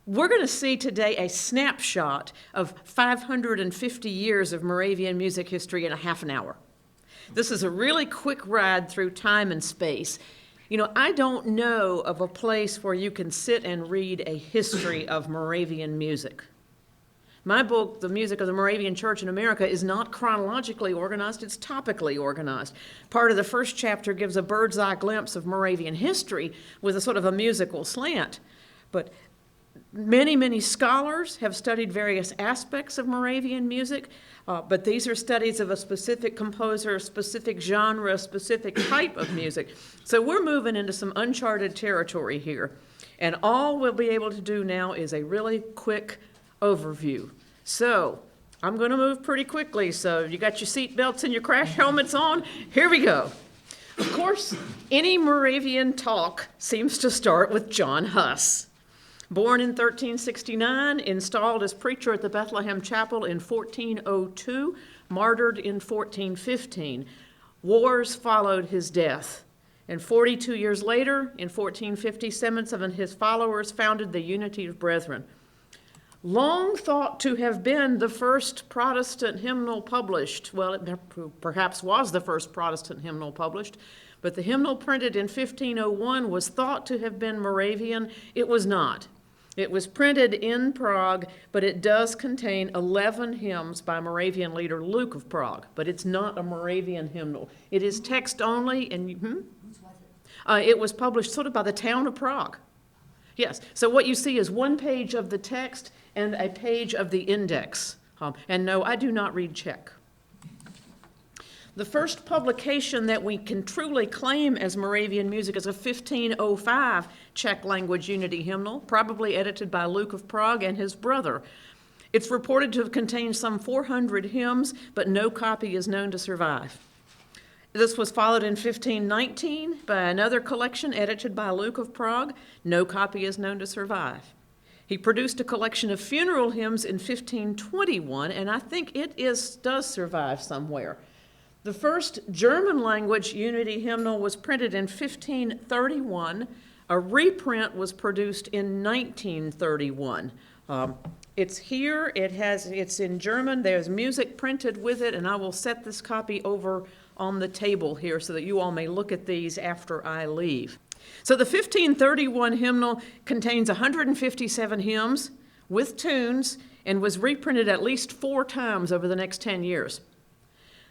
We're going to see today a snapshot of 550 years of Moravian music history in a half an hour. This is a really quick ride through time and space. You know, I don't know of a place where you can sit and read a history of Moravian music. My book, The Music of the Moravian Church in America, is not chronologically organized, it's topically organized. Part of the first chapter gives a bird's eye glimpse of Moravian history with a sort of a musical slant. But many scholars have studied various aspects of Moravian music, but these are studies of a specific composer, a specific genre, a specific type of music. So we're moving into some uncharted territory here. And all we'll be able to do now is a really quick overview. So I'm going to move pretty quickly. So you got your seat belts and your crash helmets on? Here we go. Of course, any Moravian talk seems to start with John Huss. Born in 1369, installed as preacher at the Bethlehem Chapel in 1402, martyred in 1415. Wars followed his death. And 42 years later, in 1450, some of his followers founded the Unity of Brethren. Long thought to have been the first Protestant hymnal published. Well, it perhaps was the first Protestant hymnal published, but the hymnal printed in 1501 was thought to have been Moravian. It was not. It was printed in Prague, but it does contain 11 hymns by Moravian leader Luke of Prague, but it's not a Moravian hymnal. It is text only, and it was published sort of by the town of Prague. Yes, so what you see is one page of the text and a page of the index. And no, I do not read Czech. The first publication that we can truly claim as Moravian music is a 1505 Czech language unity hymnal, probably edited by Luke of Prague and his brother. It's reported to have contained some 400 hymns, but no copy is known to survive. This was followed in 1519 by another collection edited by Luke of Prague. No copy is known to survive. He produced a collection of funeral hymns in 1521, and I think it does survive somewhere. The first German-language unity hymnal was printed in 1531. A reprint was produced in 1931. It's here. It's in German. There's music printed with it, and I will set this copy over on the table here so that you all may look at these after I leave. So the 1531 hymnal contains 157 hymns with tunes and was reprinted at least 4 times over the next 10 years.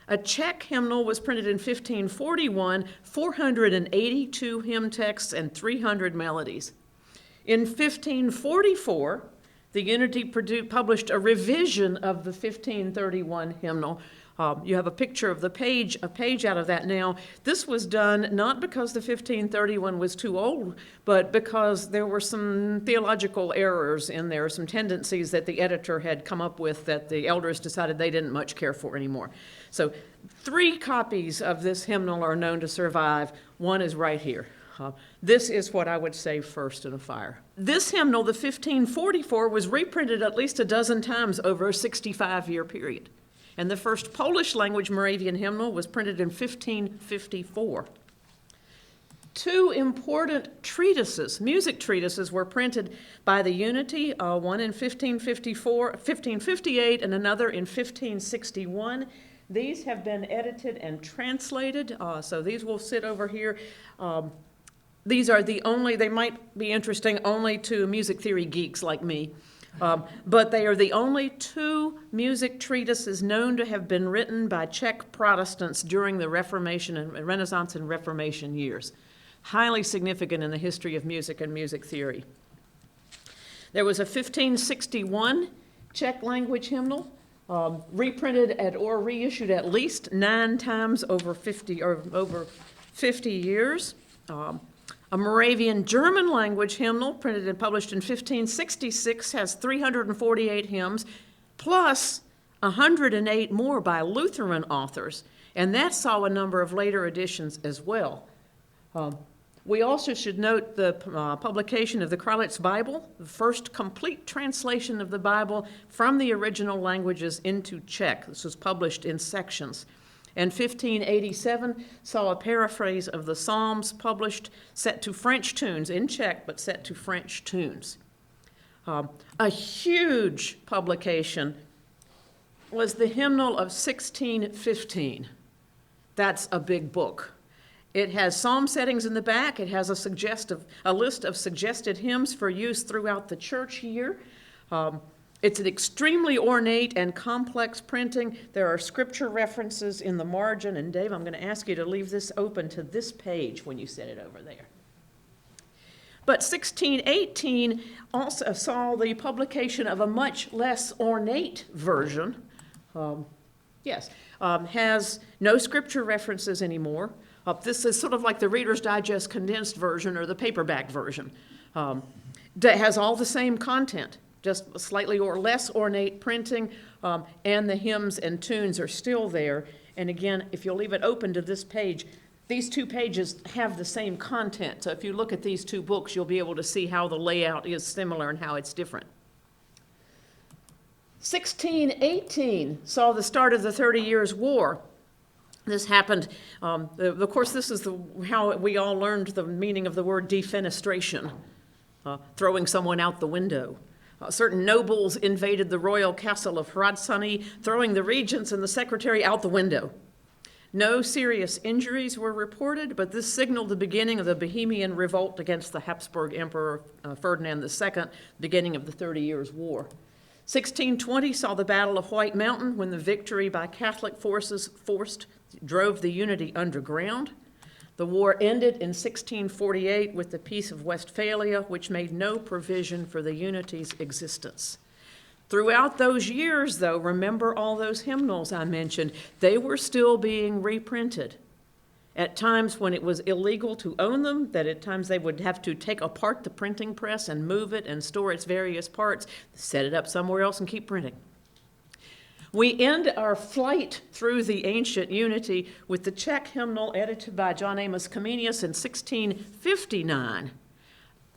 A Czech hymnal was printed in 1541, 482 hymn texts and 300 melodies. In 1544, the Unity published a revision of the 1531 hymnal. You have a picture of a page out of that now. This was done not because the 1531 was too old, but because there were some theological errors in there, some tendencies that the editor had come up with that the elders decided they didn't much care for anymore. So 3 copies of this hymnal are known to survive. One is right here. This is what I would say first in a fire. This hymnal, the 1544, was reprinted at least a dozen times over a 65-year period. And the first Polish-language Moravian hymnal was printed in 1554. 2 important treatises, music treatises, were printed by the Unity, one in 1558 and another in 1561. These have been edited and translated, so these will sit over here. These are they might be interesting only to music theory geeks like me. But they are the only 2 music treatises known to have been written by Czech Protestants during the Reformation and Renaissance and Reformation years. Highly significant in the history of music and music theory. There was a 1561 Czech language hymnal, reprinted or reissued at least 9 times over 50 years. A Moravian German language hymnal printed and published in 1566 has 348 hymns, plus 108 more by Lutheran authors, and that saw a number of later editions as well. We also should note the publication of the Kralitz Bible, the first complete translation of the Bible from the original languages into Czech. This was published in sections. And 1587 saw a paraphrase of the Psalms published, set to French tunes, in Czech, but set to French tunes. A huge publication was the Hymnal of 1615. That's a big book. It has psalm settings in the back. It has a list of suggested hymns for use throughout the church year. It's an extremely ornate and complex printing. There are scripture references in the margin. And Dave, I'm going to ask you to leave this open to this page when you set it over there. But 1618 also saw the publication of a much less ornate version. Has no scripture references anymore. This is sort of like the Reader's Digest condensed version or the paperback version. That has all the same content, just slightly or less ornate printing, and the hymns and tunes are still there. And again, if you'll leave it open to this page, these two pages have the same content. So if you look at these two books, you'll be able to see how the layout is similar and how it's different. 1618 saw the start of the 30 Years' War. This happened, of course, this is how we all learned the meaning of the word defenestration, throwing someone out the window. Certain nobles invaded the royal castle of Hradzany, throwing the regents and the secretary out the window. No serious injuries were reported, but this signaled the beginning of the Bohemian revolt against the Habsburg Emperor Ferdinand II, beginning of the 30 Years' War. 1620 saw the Battle of White Mountain, when the victory by Catholic forces drove the unity underground. The war ended in 1648 with the Peace of Westphalia, which made no provision for the unity's existence. Throughout those years, though, remember all those hymnals I mentioned, they were still being reprinted. At times when it was illegal to own them, that at times they would have to take apart the printing press and move it and store its various parts, set it up somewhere else and keep printing. We end our flight through the ancient unity with the Czech hymnal edited by John Amos Comenius in 1659,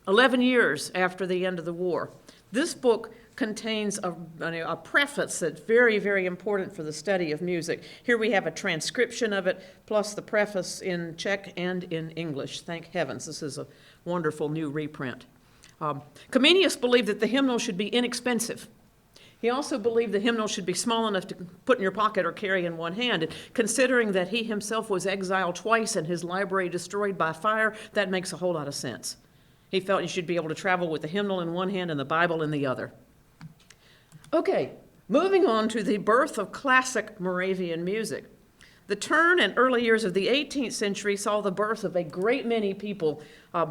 11 years after the end of the war. This book contains a preface that's very, very important for the study of music. Here we have a transcription of it, plus the preface in Czech and in English. Thank heavens, this is a wonderful new reprint. Comenius believed that the hymnal should be inexpensive. He also believed the hymnal should be small enough to put in your pocket or carry in one hand. And considering that he himself was exiled twice and his library destroyed by fire, that makes a whole lot of sense. He felt you should be able to travel with the hymnal in one hand and the Bible in the other. Okay, moving on to the birth of classic Moravian music. The turn and early years of the 18th century saw the birth of a great many people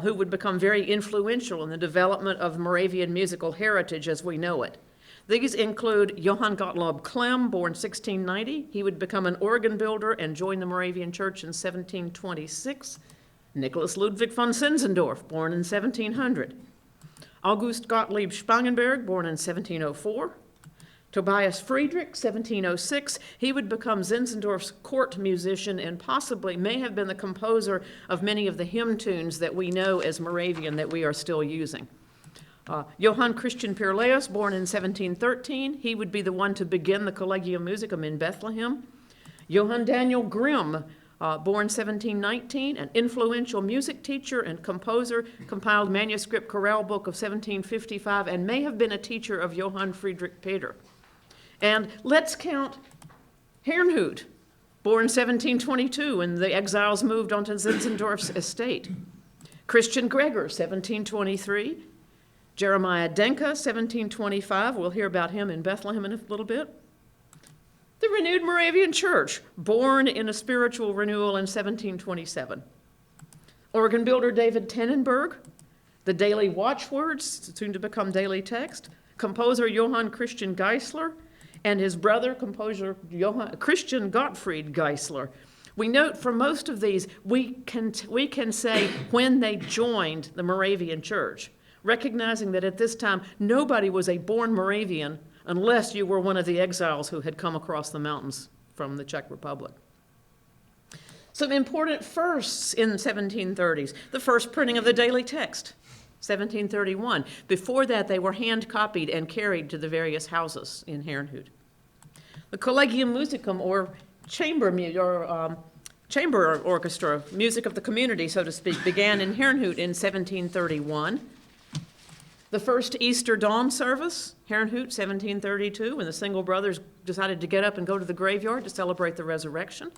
who would become very influential in the development of Moravian musical heritage as we know it. These include Johann Gottlob Klemm, born 1690. He would become an organ builder and join the Moravian Church in 1726. Nicholas Ludwig von Zinzendorf, born in 1700. August Gottlieb Spangenberg, born in 1704. Tobias Friedrich, 1706. He would become Zinzendorf's court musician and possibly may have been the composer of many of the hymn tunes that we know as Moravian that we are still using. Johann Christian Pirlaeus, born in 1713. He would be the one to begin the Collegium Musicum in Bethlehem. Johann Daniel Grimm, born 1719, an influential music teacher and composer, compiled manuscript chorale book of 1755 and may have been a teacher of Johann Friedrich Peter. And let's count Herrnhut, born 1722 when the exiles moved onto Zinzendorf's estate. Christian Gregor, 1723. Jeremiah Denke, 1725. We'll hear about him in Bethlehem in a little bit. The renewed Moravian Church, born in a spiritual renewal in 1727. Organ builder David Tennenberg. The daily watchwords, soon to become daily text. Composer Johann Christian Geisler. And his brother, composer Christian Gottfried Geisler. We note for most of these, we can say when they joined the Moravian Church, recognizing that at this time, nobody was a born Moravian unless you were one of the exiles who had come across the mountains from the Czech Republic. Some important firsts in the 1730s. The first printing of the daily text, 1731. Before that, they were hand-copied and carried to the various houses in Herrnhut. The Collegium Musicum, or chamber orchestra, music of the community, so to speak, began in Herrnhut in 1731. The first Easter dawn service, Herrnhut, 1732, when the Single Brothers decided to get up and go to the graveyard to celebrate the resurrection.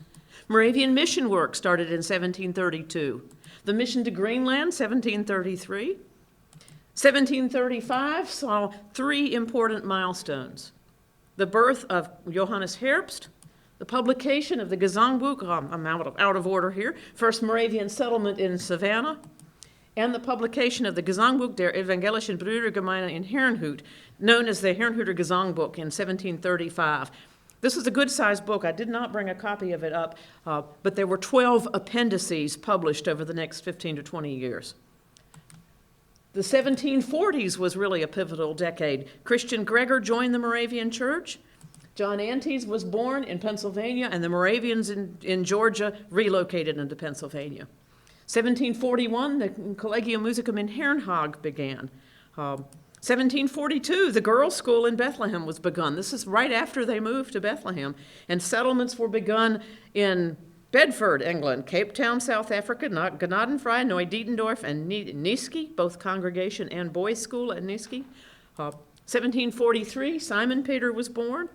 Moravian mission work started in 1732. The mission to Greenland, 1733. 1735 saw three important milestones: the birth of Johannes Herbst, the publication of the Gesangbuch, I'm out of order here, first Moravian settlement in Savannah, and the publication of the Gesangbuch der Evangelischen Brüdergemeinde in Herrnhut, known as the Herrnhuter Gesangbuch, in 1735. This is a good-sized book. I did not bring a copy of it up, but there were 12 appendices published over the next 15 to 20 years. The 1740s was really a pivotal decade. Christian Gregor joined the Moravian Church. John Antes was born in Pennsylvania, and the Moravians in Georgia relocated into Pennsylvania. 1741, the Collegium Musicum in Herrnhag began. 1742, the girls' school in Bethlehem was begun. This is right after they moved to Bethlehem. And settlements were begun in Bedford, England, Cape Town, South Africa, Gnadenfrei, Neudietendorf, and Niesky, both congregation and boys' school at Niesky. 1743, Simon Peter was born.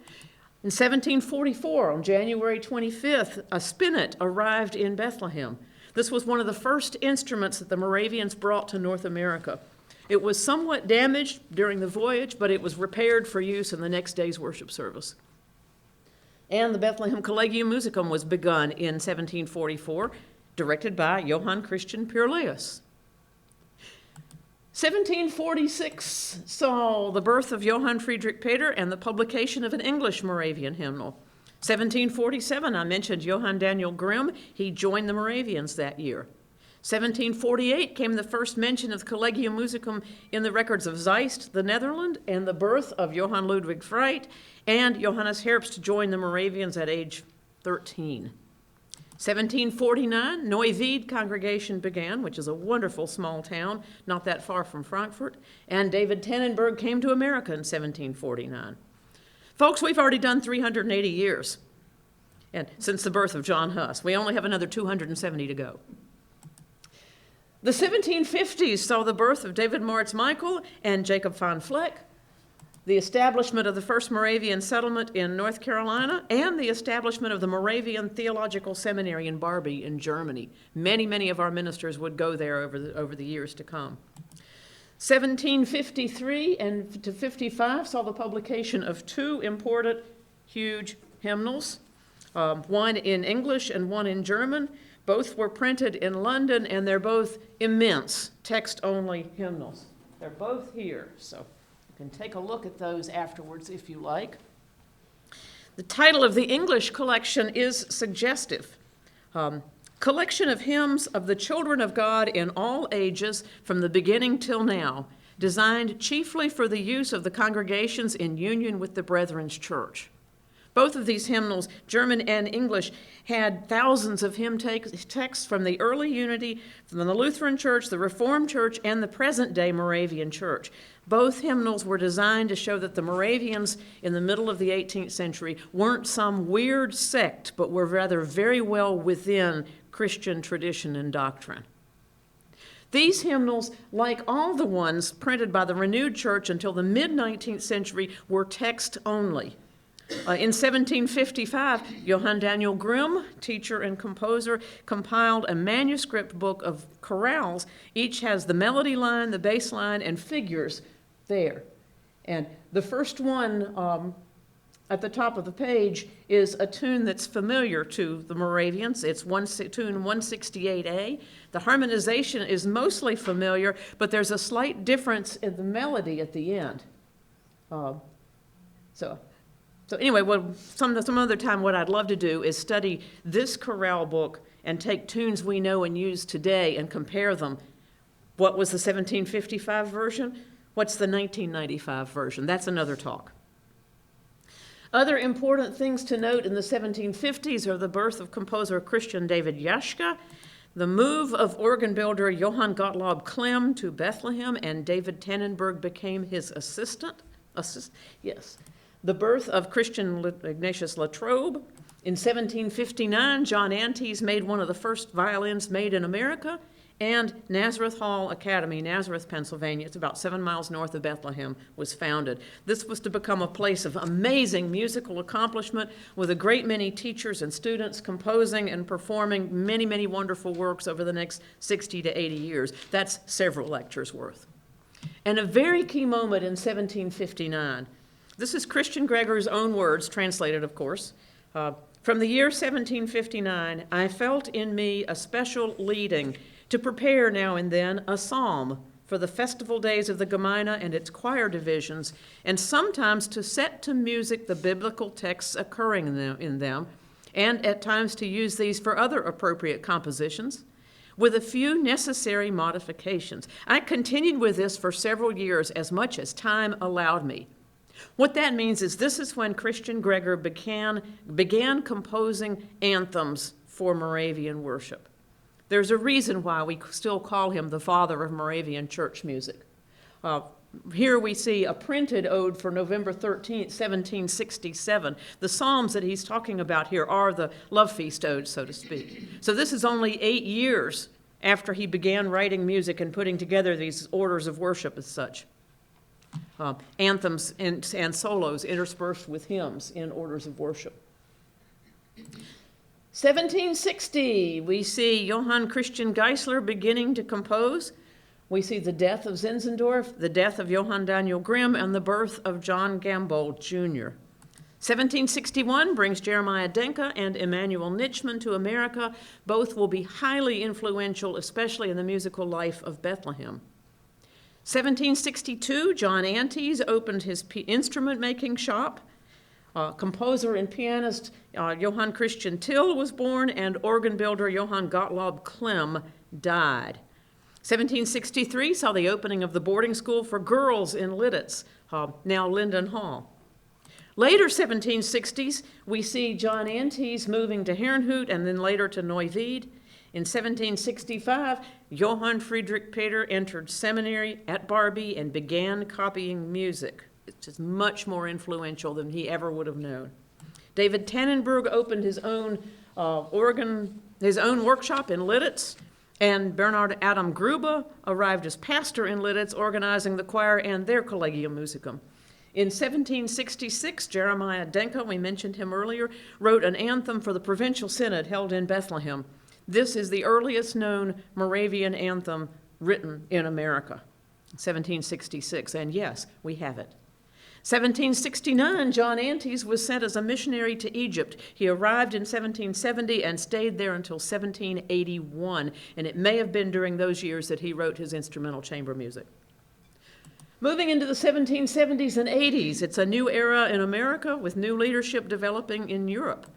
In 1744, on January 25th, a spinet arrived in Bethlehem. This was one of the first instruments that the Moravians brought to North America. It was somewhat damaged during the voyage, but it was repaired for use in the next day's worship service. And the Bethlehem Collegium Musicum was begun in 1744, directed by Johann Christian Pirleus. 1746 saw the birth of Johann Friedrich Peter and the publication of an English Moravian hymnal. 1747, I mentioned Johann Daniel Grimm. He joined the Moravians that year. 1748 came the first mention of Collegium Musicum in the records of Zeist, the Netherlands, and the birth of Johann Ludwig Freit, and Johannes Herbst joined the Moravians at age 13. 1749, Neuwied congregation began, which is a wonderful small town, not that far from Frankfurt, and David Tannenberg came to America in 1749. Folks, we've already done 380 years and since the birth of John Huss. We only have another 270 to go. The 1750s saw the birth of David Moritz Michael and Jacob von Fleck, the establishment of the first Moravian settlement in North Carolina, and the establishment of the Moravian Theological Seminary in Barbie in Germany. Many of our ministers would go there over the years to come. 1753 and to 55 saw the publication of two important, huge hymnals, one in English and one in German. Both were printed in London, and they're both immense text-only hymnals. They're both here, so you can take a look at those afterwards if you like. The title of the English collection is suggestive. Collection of hymns of the children of God in all ages from the beginning till now, designed chiefly for the use of the congregations in union with the Brethren's Church. Both of these hymnals, German and English, had thousands of hymn texts from the early Unity, from the Lutheran Church, the Reformed Church, and the present-day Moravian Church. Both hymnals were designed to show that the Moravians in the middle of the 18th century weren't some weird sect, but were rather very well within Christian tradition and doctrine. These hymnals, like all the ones printed by the Renewed Church until the mid-19th century, were text-only. In 1755, Johann Daniel Grimm, teacher and composer, compiled a manuscript book of chorales. Each has the melody line, the bass line, and figures there. And the first one at the top of the page is a tune that's familiar to the Moravians. It's tune 168A. The harmonization is mostly familiar, but there's a slight difference in the melody at the end. So anyway, some other time what I'd love to do is study this chorale book and take tunes we know and use today and compare them. What was the 1755 version? What's the 1995 version? That's another talk. Other important things to note in the 1750s are the birth of composer Christian David Jaschke, the move of organ builder Johann Gottlob Klemm to Bethlehem, and David Tannenberg became his assistant. The birth of Christian Ignatius Latrobe. In 1759, John Antes made one of the first violins made in America, and Nazareth Hall Academy, Nazareth, Pennsylvania, it's about 7 miles north of Bethlehem, was founded. This was to become a place of amazing musical accomplishment with a great many teachers and students composing and performing many, many wonderful works over the next 60 to 80 years. That's several lectures worth. And a very key moment in 1759. This is Christian Gregor's own words, translated, of course. From the year 1759, I felt in me a special leading to prepare now and then a psalm for the festival days of the Gemeine and its choir divisions, and sometimes to set to music the biblical texts occurring in them, and at times to use these for other appropriate compositions, with a few necessary modifications. I continued with this for several years, as much as time allowed me. What that means is this is when Christian Gregor began composing anthems for Moravian worship. There's a reason why we still call him the father of Moravian church music. Here we see a printed ode for November 13th, 1767. The psalms that he's talking about here are the love feast odes, so to speak. So this is only 8 years after he began writing music and putting together these orders of worship as such. Anthems and solos interspersed with hymns in orders of worship. 1760, we see Johann Christian Geisler beginning to compose. We see the death of Zinzendorf, the death of Johann Daniel Grimm, and the birth of John Gambold Jr. 1761 brings Jeremiah Denke and Emanuel Nitschmann to America. Both will be highly influential, especially in the musical life of Bethlehem. 1762, John Antes opened his instrument-making shop. Composer and pianist Johann Christian Till was born, and organ builder Johann Gottlob Klemm died. 1763 saw the opening of the boarding school for girls in Lidditz, now Linden Hall. Later 1760s, we see John Antes moving to Herrnhut and then later to Neuwied. In 1765, Johann Friedrich Peter entered seminary at Barbie and began copying music. It's just much more influential than he ever would have known. David Tannenberg opened his own workshop in Lidditz, and Bernhard Adam Grube arrived as pastor in Lidditz, organizing the choir and their Collegium Musicum. In 1766, Jeremiah Denke, we mentioned him earlier, wrote an anthem for the provincial synod held in Bethlehem. This is the earliest known Moravian anthem written in America, 1766, and yes, we have it. 1769, John Antes was sent as a missionary to Egypt. He arrived in 1770 and stayed there until 1781, and it may have been during those years that he wrote his instrumental chamber music. Moving into the 1770s and 80s, it's a new era in America with new leadership developing in Europe.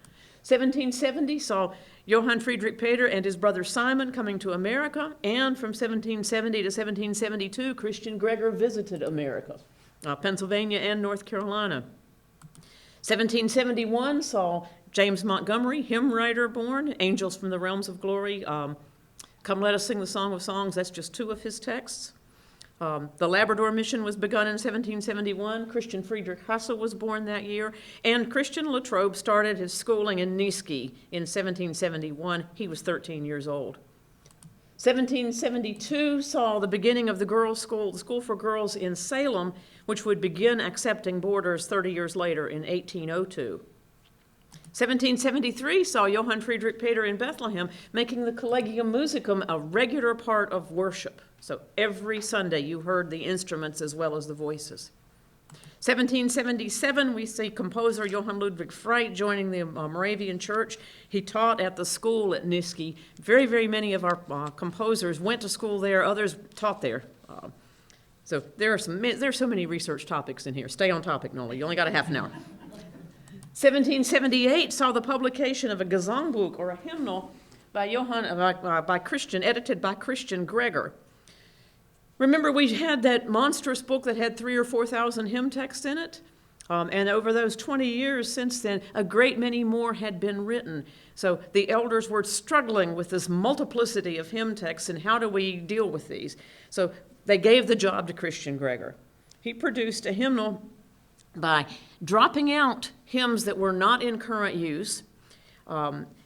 1770 saw Johann Friedrich Peter and his brother Simon coming to America, and from 1770 to 1772, Christian Gregor visited America. Pennsylvania and North Carolina. 1771 saw James Montgomery, hymn writer, born, Angels from the Realms of Glory. Come Let Us Sing the Song of Songs, that's just 2 of his texts. The Labrador Mission was begun in 1771. Christian Friedrich Hasse was born that year. And Christian Latrobe started his schooling in Niesky in 1771. He was 13 years old. 1772 saw the beginning of the girls' school, the School for Girls in Salem, which would begin accepting boarders 30 years later in 1802. 1773 saw Johann Friedrich Peter in Bethlehem making the Collegium Musicum a regular part of worship. So every Sunday you heard the instruments as well as the voices. 1777, we see composer Johann Ludwig Freit joining the Moravian Church. He taught at the school at Niesky. Very, very many of our composers went to school there. Others taught there. So there's so many research topics in here. Stay on topic, Nola. You only got a half an hour. 1778 saw the publication of a Gesangbuch, or a hymnal, edited by Christian Gregor. Remember, we had that monstrous book that had 3,000 or 4,000 hymn texts in it? And over those 20 years since then, a great many more had been written. So the elders were struggling with this multiplicity of hymn texts, and how do we deal with these? So they gave the job to Christian Gregor. He produced a hymnal by dropping out hymns that were not in current use.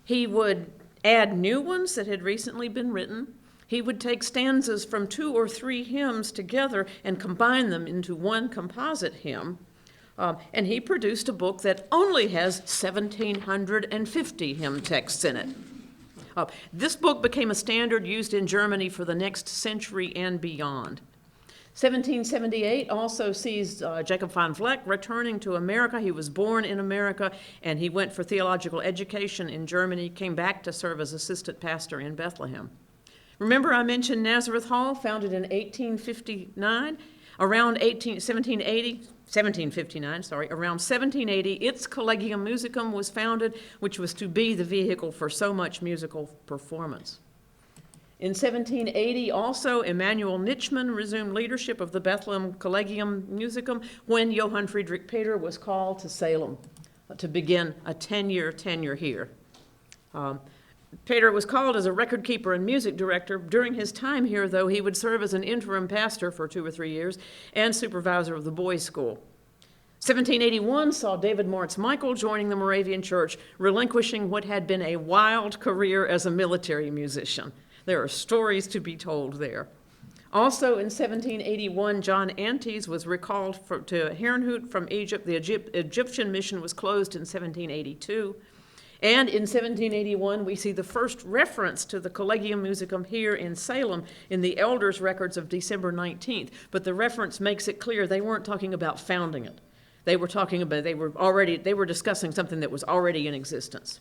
He would add new ones that had recently been written. He would take stanzas from 2 or 3 hymns together and combine them into one composite hymn. And he produced a book that only has 1,750 hymn texts in it. This book became a standard used in Germany for the next century and beyond. 1778 also sees Jacob van Vleck returning to America. He was born in America, and he went for theological education in Germany, came back to serve as assistant pastor in Bethlehem. Remember I mentioned Nazareth Hall, founded in 1859? Around 1780, its Collegium Musicum was founded, which was to be the vehicle for so much musical performance. In 1780, also, Emanuel Nitschmann resumed leadership of the Bethlehem Collegium Musicum when Johann Friedrich Peter was called to Salem to begin a 10-year tenure here. Peter was called as a record keeper and music director. During his time here, though, he would serve as an interim pastor for 2 or 3 years and supervisor of the boys' school. 1781 saw David Moritz Michael joining the Moravian Church, relinquishing what had been a wild career as a military musician. There are stories to be told there. Also in 1781, John Antes was recalled to Herrnhut from Egypt. The Egyptian mission was closed in 1782. And in 1781, we see the first reference to the Collegium Musicum here in Salem in the elders' records of December 19th. But the reference makes it clear they weren't talking about founding it. They were discussing something that was already in existence.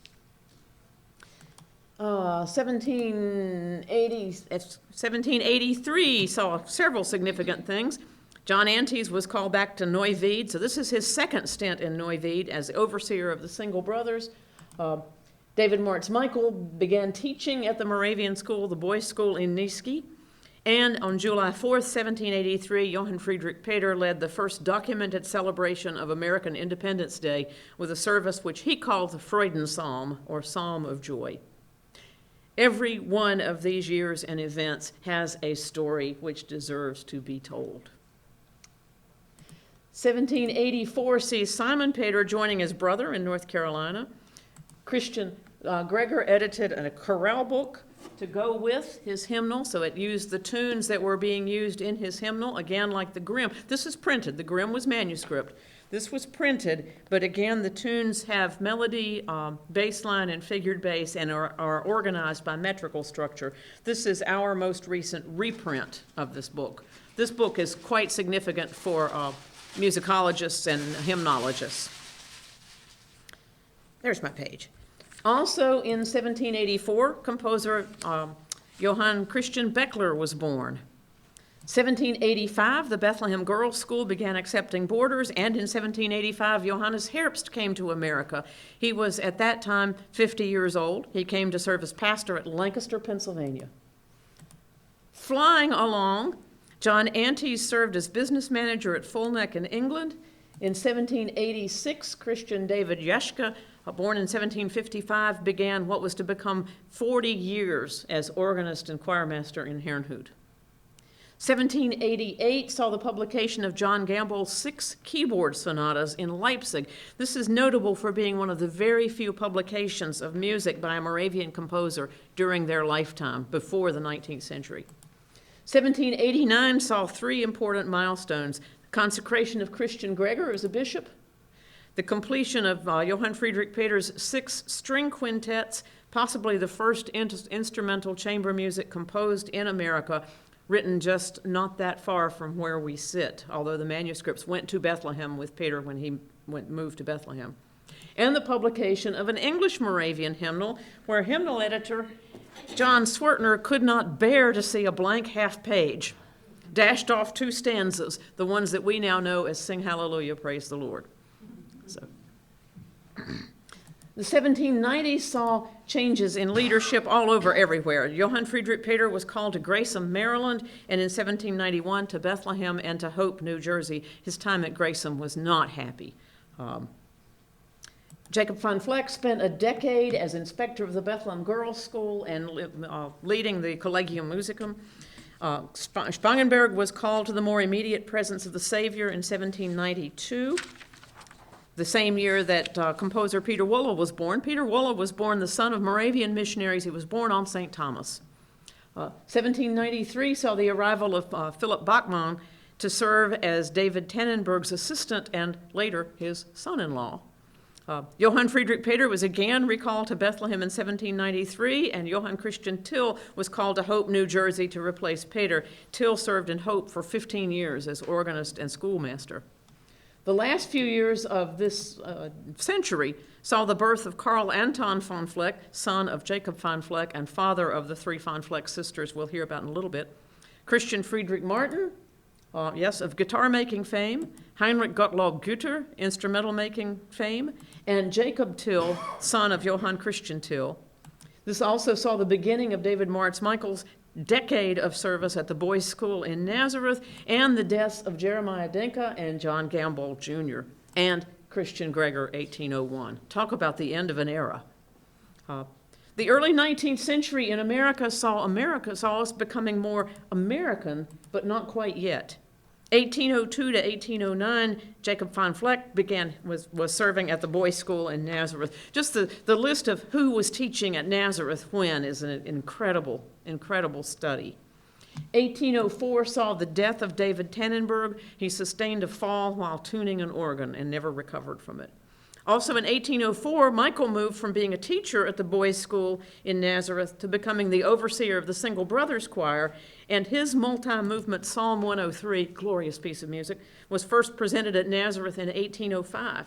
1783 saw several significant things. John Antes was called back to Neuwied, so this is his second stint in Neuwied as overseer of the Single Brothers. David Moritz Michael began teaching at the Moravian School, the boys' school in Niesky. And on July 4th, 1783, Johann Friedrich Peter led the first documented celebration of American Independence Day with a service which he called the Freudenpsalm, or Psalm of Joy. Every one of these years and events has a story which deserves to be told. 1784 sees Simon Peter joining his brother in North Carolina. Christian Gregor edited a chorale book to go with his hymnal, so it used the tunes that were being used in his hymnal, again like the Grimm. This is printed. The Grimm was manuscript. This was printed, but again, the tunes have melody, bass line, and figured bass, and are organized by metrical structure. This is our most recent reprint of this book. This book is quite significant for musicologists and hymnologists. There's my page. Also in 1784, composer Johann Christian Beckler was born. 1785, the Bethlehem Girls' School began accepting boarders, and in 1785, Johannes Herbst came to America. He was, at that time, 50 years old. He came to serve as pastor at Lancaster, Pennsylvania. Flying along, John Antes served as business manager at Fulneck in England. In 1786, Christian David Jeschke, born in 1755, began what was to become 40 years as organist and choirmaster in Herrnhut. 1788 saw the publication of John Gamble's 6 keyboard sonatas in Leipzig. This is notable for being one of the very few publications of music by a Moravian composer during their lifetime, before the 19th century. 1789 saw 3 important milestones: the consecration of Christian Gregor as a bishop, the completion of Johann Friedrich Peter's 6 string quintets, possibly the first instrumental chamber music composed in America, written just not that far from where we sit, although the manuscripts went to Bethlehem with Peter when he moved to Bethlehem. And the publication of an English Moravian hymnal, where hymnal editor John Swertner could not bear to see a blank half page, dashed off 2 stanzas, the ones that we now know as Sing Hallelujah, Praise the Lord. So, the 1790s saw changes in leadership all over everywhere. Johann Friedrich Peter was called to Grayson, Maryland, and in 1791 to Bethlehem and to Hope, New Jersey. His time at Grayson was not happy. Jacob van Vleck spent a decade as inspector of the Bethlehem Girls' School and leading the Collegium Musicum. Spangenberg was called to the more immediate presence of the Savior in 1792. The same year that composer Peter Wolle was born. Peter Wolle was born the son of Moravian missionaries. He was born on St. Thomas. 1793 saw the arrival of Philip Bachmann to serve as David Tannenberg's assistant and later his son-in-law. Johann Friedrich Peter was again recalled to Bethlehem in 1793, and Johann Christian Till was called to Hope, New Jersey to replace Peter. Till served in Hope for 15 years as organist and schoolmaster. The last few years of this century saw the birth of Karl Anton von Fleck, son of Jacob von Fleck and father of the three von Fleck sisters we'll hear about in a little bit. Christian Friedrich Martin, of guitar-making fame, Heinrich Gottlob Güter, instrumental-making fame, and Jacob Till, son of Johann Christian Till. This also saw the beginning of David Moritz Michael's decade of service at the boys' school in Nazareth, and the deaths of Jeremiah Denke and John Gamble Jr., and Christian Gregor, 1801. Talk about the end of an era. The early 19th century in America saw us becoming more American, but not quite yet. 1802 to 1809, Jacob von Fleck was serving at the boys' school in Nazareth. Just the list of who was teaching at Nazareth when is an incredible study. 1804 saw the death of David Tannenberg. He sustained a fall while tuning an organ and never recovered from it. Also in 1804, Michael moved from being a teacher at the boys' school in Nazareth to becoming the overseer of the Single Brothers Choir, and his multi-movement Psalm 103, glorious piece of music, was first presented at Nazareth in 1805.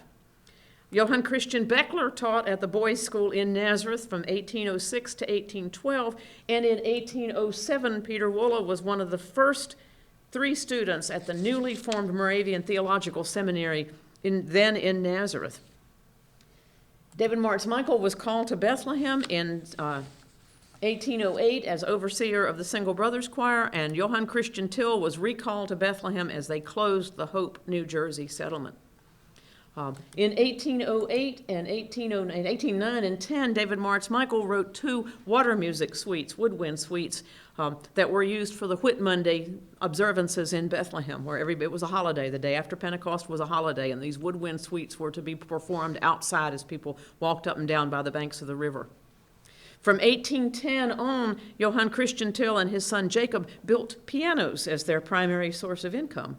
Johann Christian Beckler taught at the boys' school in Nazareth from 1806 to 1812, and in 1807, Peter Wohler was one of the first 3 students at the newly formed Moravian Theological Seminary then in Nazareth. David Moritz Michael was called to Bethlehem in 1808 as overseer of the Single Brothers Choir, and Johann Christian Till was recalled to Bethlehem as they closed the Hope, New Jersey settlement. In 1808 and 1809 and 10, David Moritz Michael wrote 2 water music suites, woodwind suites, that were used for the Whit Monday observances in Bethlehem, where it was a holiday. The day after Pentecost was a holiday, and these woodwind suites were to be performed outside as people walked up and down by the banks of the river. From 1810 on, Johann Christian Till and his son Jacob built pianos as their primary source of income.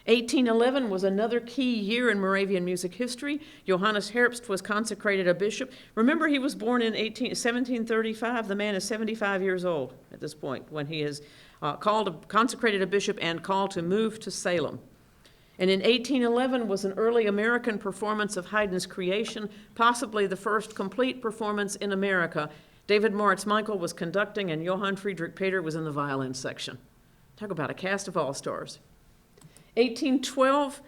1811 was another key year in Moravian music history. Johannes Herbst was consecrated a bishop. Remember, he was born in 1735. The man is 75 years old at this point when he is consecrated a bishop and called to move to Salem. And in 1811 was an early American performance of Haydn's Creation, possibly the first complete performance in America. David Moritz Michael was conducting, and Johann Friedrich Peter was in the violin section. Talk about a cast of all-stars. 1812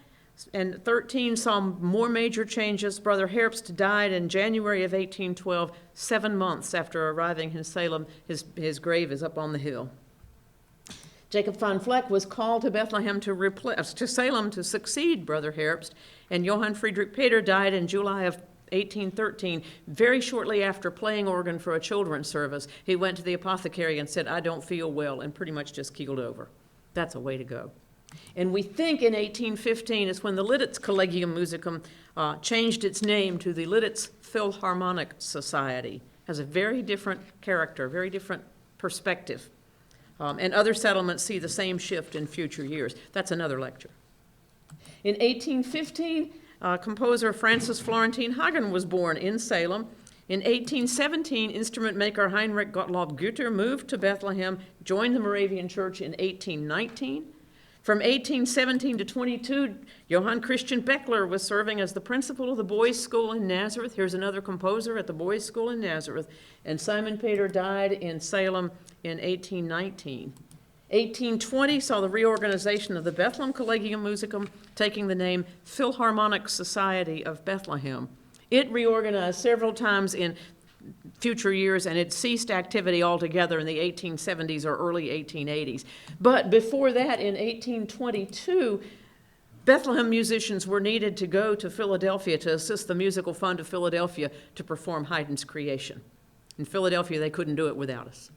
and 13 saw more major changes. Brother Herbst died in January of 1812, 7 months after arriving in Salem. His grave is up on the hill. Jacob von Fleck was called to Bethlehem to Salem to succeed Brother Herbst, and Johann Friedrich Peter died in July of 1813, very shortly after playing organ for a children's service. He went to the apothecary and said, "I don't feel well," and pretty much just keeled over. That's a way to go. And we think in 1815 is when the Lidditz Collegium Musicum changed its name to the Lidditz Philharmonic Society. Has a very different character, very different perspective. And other settlements see the same shift in future years. That's another lecture. In 1815, composer Francis Florentine Hagen was born in Salem. In 1817, instrument maker Heinrich Gottlob Güter moved to Bethlehem, joined the Moravian Church in 1819. From 1817 to 22, Johann Christian Beckler was serving as the principal of the boys' school in Nazareth. Here's another composer at the boys' school in Nazareth. And Simon Peter died in Salem in 1819. 1820 saw the reorganization of the Bethlehem Collegium Musicum, taking the name Philharmonic Society of Bethlehem. It reorganized several times in future years, and it ceased activity altogether in the 1870s or early 1880s. But before that, in 1822, Bethlehem musicians were needed to go to Philadelphia to assist the Musical Fund of Philadelphia to perform Haydn's Creation. In Philadelphia, they couldn't do it without us.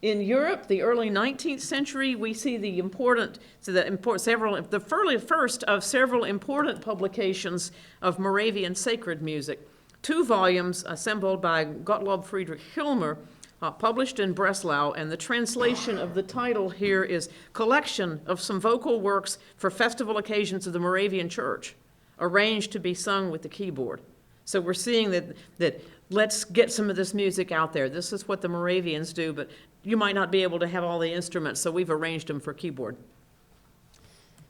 In Europe, the early 19th century, we see the first of several important publications of Moravian sacred music. 2 volumes assembled by Gottlob Friedrich Hilmer published in Breslau, and the translation of the title here is Collection of Some Vocal Works for Festival Occasions of the Moravian Church, arranged to be sung with the keyboard. So we're seeing that let's get some of this music out there. This is what the Moravians do, but you might not be able to have all the instruments, so we've arranged them for keyboard.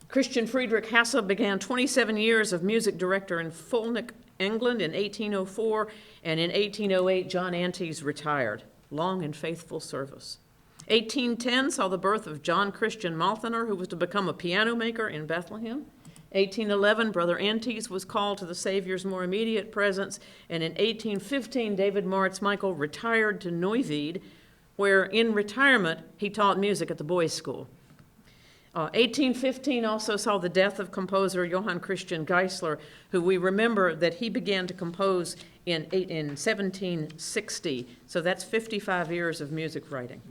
Christian Friedrich Hasse began 27 years of music director in Fulneck, England in 1804, and in 1808 John Antes retired. Long and faithful service. 1810 saw the birth of John Christian Malthaner, who was to become a piano maker in Bethlehem. 1811, Brother Antes was called to the Savior's more immediate presence, and in 1815, David Moritz Michael retired to Neuwied, where in retirement he taught music at the boys' school. 1815 also saw the death of composer Johann Christian Geisler, who we remember that he began to compose in 1760, so that's 55 years of music writing.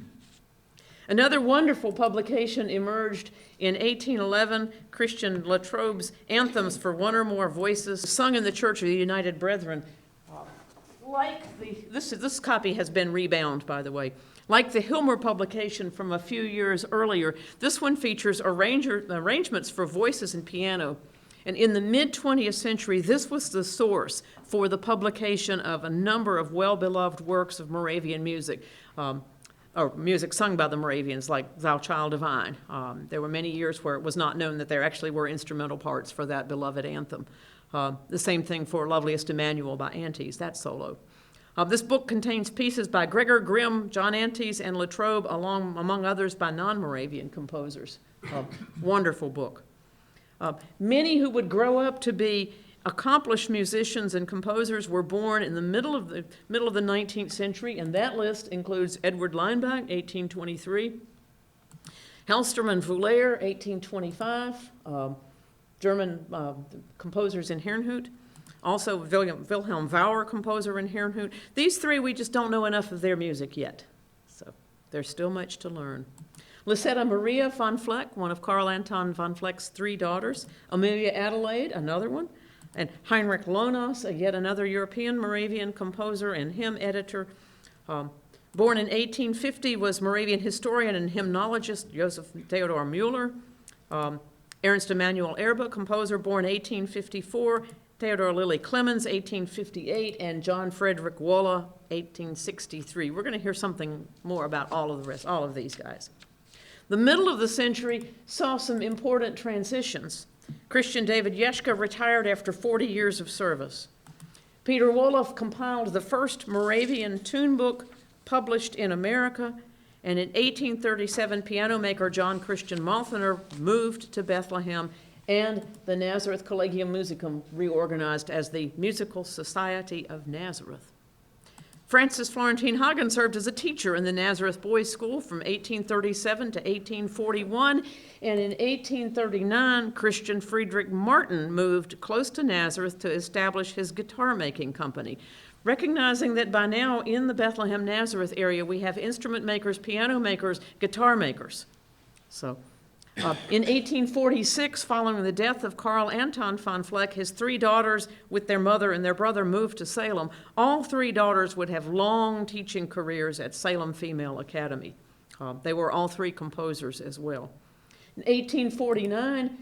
Another wonderful publication emerged in 1811, Christian Latrobe's Anthems for One or More Voices, sung in the Church of the United Brethren. This copy has been rebound, by the way. Like the Hilmer publication from a few years earlier, this one features arrangements for voices and piano. And in the mid-20th century, this was the source for the publication of a number of well-beloved works of Moravian music, or music sung by the Moravians, like Thou Child Divine. There were many years where it was not known that there actually were instrumental parts for that beloved anthem. The same thing for Loveliest Emmanuel by Antes, that solo. This book contains pieces by Gregor Grimm, John Antes, and Latrobe, among others by non-Moravian composers. Wonderful book. Many who would grow up to be accomplished musicians and composers were born in the middle of the 19th century, and that list includes Edward Leinbach, 1823, Hellstrom and Voulaer, 1825, German composers in Herrnhut, also Wilhelm Wauer, composer in Herrnhut. These three, we just don't know enough of their music yet, so there's still much to learn. Lisetta Maria von Fleck, one of Karl Anton von Fleck's three daughters, Amelia Adelaide, another one, and Heinrich Lohnas, yet another European Moravian composer and hymn editor. Born in 1850, was Moravian historian and hymnologist Joseph Theodor Müller. Ernst Emanuel Erbe, composer, born 1854. Theodore Lilly Clemens, 1858, and John Frederick Wolle, 1863. We're going to hear something more about all of these guys. The middle of the century saw some important transitions. Christian David Jeschke retired after 40 years of service. Peter Wolof compiled the first Moravian tune book published in America, and in 1837, piano maker John Christian Malthaner moved to Bethlehem, and the Nazareth Collegium Musicum reorganized as the Musical Society of Nazareth. Francis Florentine Hagen served as a teacher in the Nazareth Boys' School from 1837 to 1841, and in 1839, Christian Friedrich Martin moved close to Nazareth to establish his guitar-making company, recognizing that by now in the Bethlehem Nazareth area we have instrument makers, piano makers, guitar makers. So, in 1846, following the death of Karl Anton von Fleck, his three daughters with their mother and their brother moved to Salem. All three daughters would have long teaching careers at Salem Female Academy. They were all three composers as well. In 1849,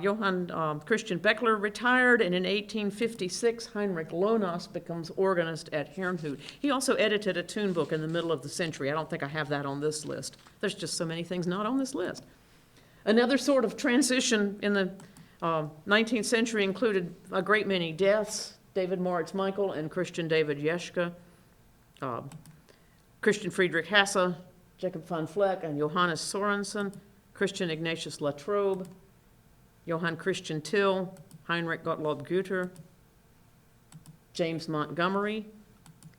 Johann Christian Beckler retired, and in 1856, Heinrich Lohnas becomes organist at Herrnhut. He also edited a tune book in the middle of the century. I don't think I have that on this list. There's just so many things not on this list. Another sort of transition in the 19th century included a great many deaths. David Moritz Michael and Christian David Jeschke, Christian Friedrich Hasse, Jacob von Fleck, and Johannes Sorensen, Christian Ignatius Latrobe, Johann Christian Till, Heinrich Gottlob Güter, James Montgomery,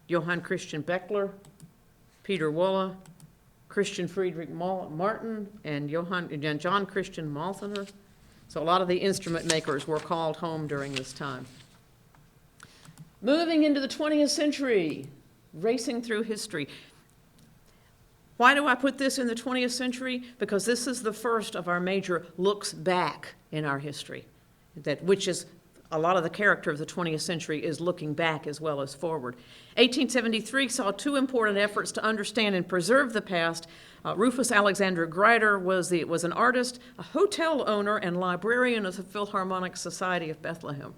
Johann Christian Beckler, Peter Wolle, Christian Friedrich Martin, and John Christian Malthaner. So a lot of the instrument makers were called home during this time. Moving into the 20th century, racing through history. Why do I put this in the 20th century? Because this is the first of our major looks back in our history, which is a lot of the character of the 20th century is looking back as well as forward. 1873 saw two important efforts to understand and preserve the past. Rufus Alexander Grider was an artist, a hotel owner, and librarian of the Philharmonic Society of Bethlehem.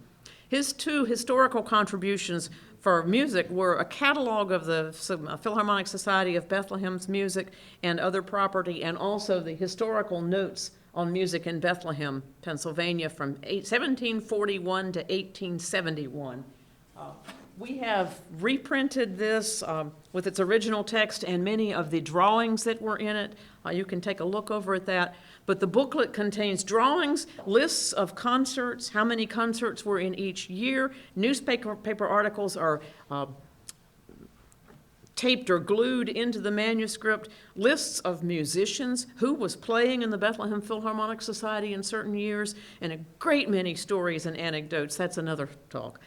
His two historical contributions for music were a catalog of the Philharmonic Society of Bethlehem's music and other property, and also the historical notes on music in Bethlehem, Pennsylvania, from 1741 to 1871. We have reprinted this with its original text and many of the drawings that were in it. You can take a look over at that. But the booklet contains drawings, lists of concerts, how many concerts were in each year. Newspaper articles are taped or glued into the manuscript, lists of musicians, who was playing in the Bethlehem Philharmonic Society in certain years, and a great many stories and anecdotes. That's another talk.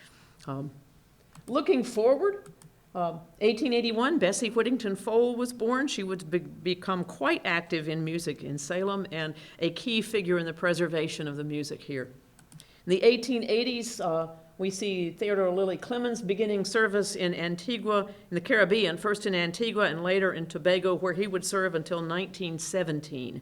Looking forward, 1881, Bessie Whittington Fowle was born. She would become quite active in music in Salem and a key figure in the preservation of the music here. In the 1880s, we see Theodore Lilly Clemens beginning service in Antigua, in the Caribbean, first in Antigua and later in Tobago, where he would serve until 1917.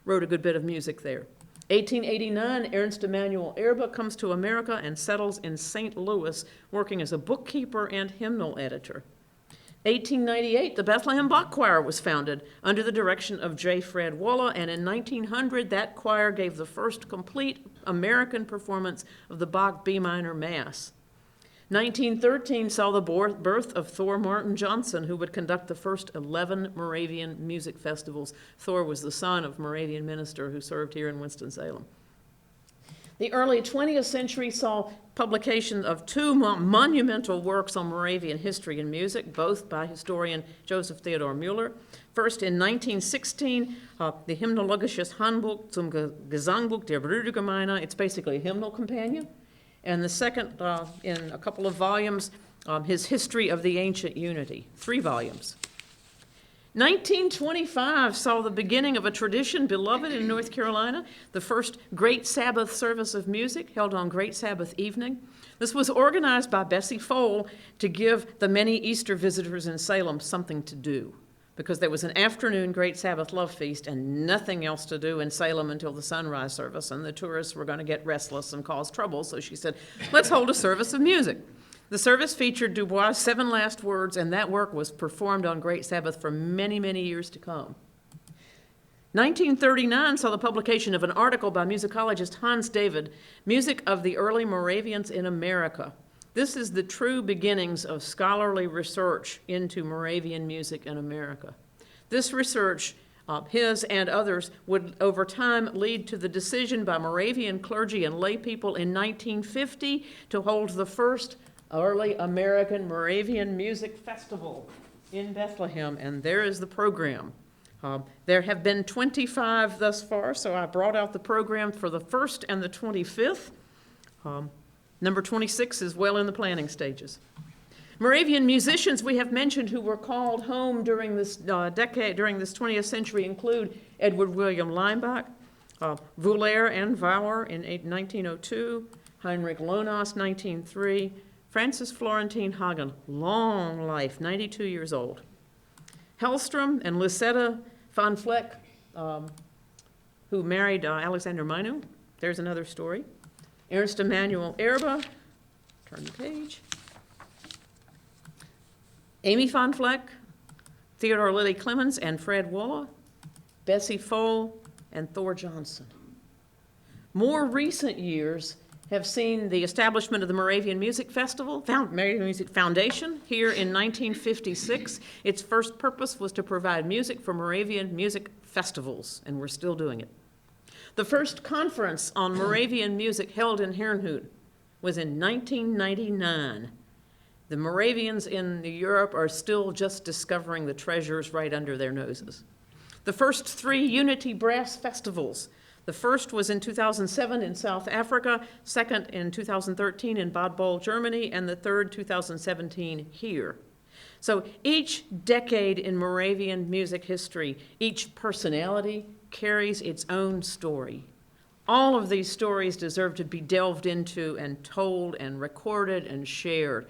Wrote a good bit of music there. 1889, Ernst Emanuel Erbe comes to America and settles in St. Louis, working as a bookkeeper and hymnal editor. 1898, the Bethlehem Bach Choir was founded under the direction of J. Fred Walla, and in 1900, that choir gave the first complete American performance of the Bach B minor Mass. 1913 saw the birth of Thor Martin Johnson, who would conduct the first 11 Moravian music festivals. Thor was the son of a Moravian minister who served here in Winston-Salem. The early 20th century saw publication of two monumental works on Moravian history and music, both by historian Joseph Theodor Müller. First, in 1916, the Hymnologisches Handbuch zum Gesangbuch der Brüdergemeine. It's basically a hymnal companion. And the second, in a couple of volumes, his History of the Ancient Unity, 3 volumes. 1925 saw the beginning of a tradition beloved in North Carolina, the first Great Sabbath service of music held on Great Sabbath evening. This was organized by Bessie Fowle to give the many Easter visitors in Salem something to do, because there was an afternoon Great Sabbath love feast and nothing else to do in Salem until the sunrise service, and the tourists were going to get restless and cause trouble, so she said, let's hold a service of music. The service featured Dubois' 7 Last Words, and that work was performed on Great Sabbath for many, many years to come. 1939 saw the publication of an article by musicologist Hans David, Music of the Early Moravians in America. This is the true beginnings of scholarly research into Moravian music in America. This research, his and others, would over time lead to the decision by Moravian clergy and lay people in 1950 to hold the first early American Moravian Music Festival in Bethlehem, and there is the program. There have been 25 thus far, so I brought out the program for the 1st and the 25th. Number 26 is well in the planning stages. Moravian musicians we have mentioned who were called home during this decade, during this 20th century, include Edward William Leimbach, Voulaire and Vauer in 1902, Heinrich Lonas, 1903, Francis Florentine Hagen, long life, 92 years old. Hellstrom and Lucetta von Fleck, who married Alexander Meinung. There's another story. Ernst Emanuel Erbe, turn the page. Amy von Fleck, Theodore Lilly Clemens and Fred Walla, Bessie Fowle, and Thor Johnson. More recent years have seen the establishment of the Moravian Music Festival, Moravian Music Foundation, here in 1956. Its first purpose was to provide music for Moravian music festivals, and we're still doing it. The first conference on Moravian music held in Herrnhut was in 1999. The Moravians in Europe are still just discovering the treasures right under their noses. The first 3 Unity Brass Festivals. The first was in 2007 in South Africa, second in 2013 in Bad Boll, Germany, and the third 2017 here. So each decade in Moravian music history, each personality carries its own story. All of these stories deserve to be delved into and told and recorded and shared.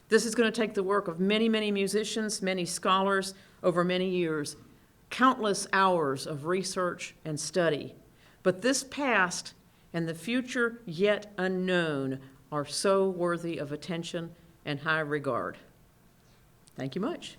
This is going to take the work of many, many musicians, many scholars over many years, countless hours of research and study. But this past and the future yet unknown are so worthy of attention and high regard. Thank you much.